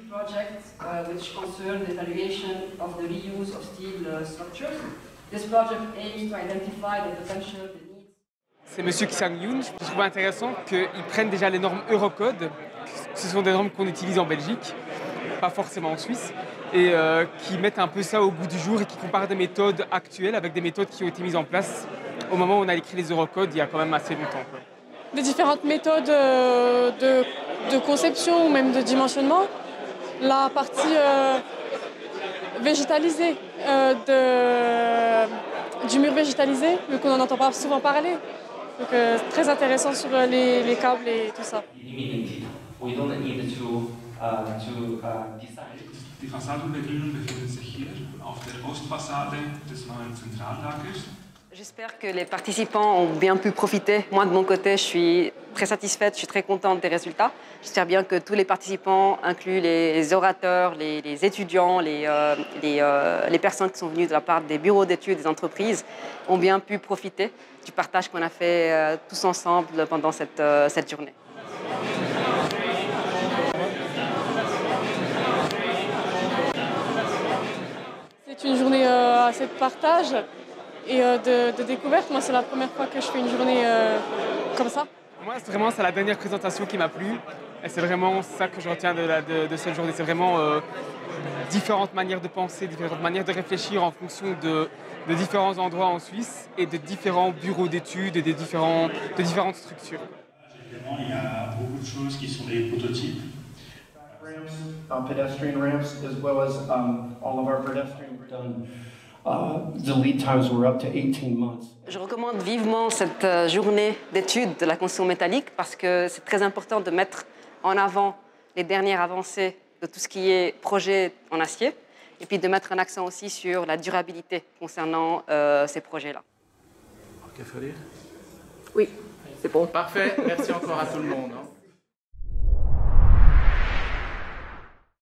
project which concerned the evaluation of the reuse of steel structures. This project aims to identify the potential, the needs. C'est Monsieur Sang-Yoon. Je trouve intéressant qu'ils prennent déjà les normes Eurocode. Ce sont des normes qu'on utilise en Belgique, pas forcément en Suisse, et qui mettent un peu ça au goût du jour et qui comparent des méthodes actuelles avec des méthodes qui ont été mises en place au moment où on a écrit les Eurocodes il y a quand même assez longtemps, quoi. Des différentes méthodes de conception ou même de dimensionnement. La partie végétalisée du mur végétalisé, vu qu'on n'en entend pas souvent parler. Donc très intéressant sur les câbles et tout ça. Die Fassadenbeginn befindet sich hier auf der Ostfassade des neuen Zentrallagers. J'espère que les participants ont bien pu profiter. Moi, de mon côté, je suis très satisfaite, je suis très contente des résultats. J'espère bien que tous les participants, inclus les orateurs, les étudiants, les personnes qui sont venues de la part des bureaux d'études, des entreprises, ont bien pu profiter du partage qu'on a fait tous ensemble pendant cette journée. C'est une journée assez de partage et de découverte. Moi, c'est la première fois que je fais une journée comme ça. Moi, c'est la dernière présentation qui m'a plu. Et c'est vraiment ça que je retiens de cette journée. C'est vraiment différentes manières de penser, différentes manières de réfléchir en fonction de différents endroits en Suisse et de différents bureaux d'études et de différentes structures. Il y a beaucoup de choses qui sont des prototypes. Pedestrian ramps, as well as all of our pedestrian done. The lead times were up to 18 months. Je recommande vivement cette journée d'études de la construction métallique parce que c'est très important de mettre en avant les dernières avancées de tout ce qui est projet en acier et puis de mettre un accent aussi sur la durabilité concernant ces projets-là. Café à lire ? Oui, c'est bon. Parfait, merci encore à tout le monde.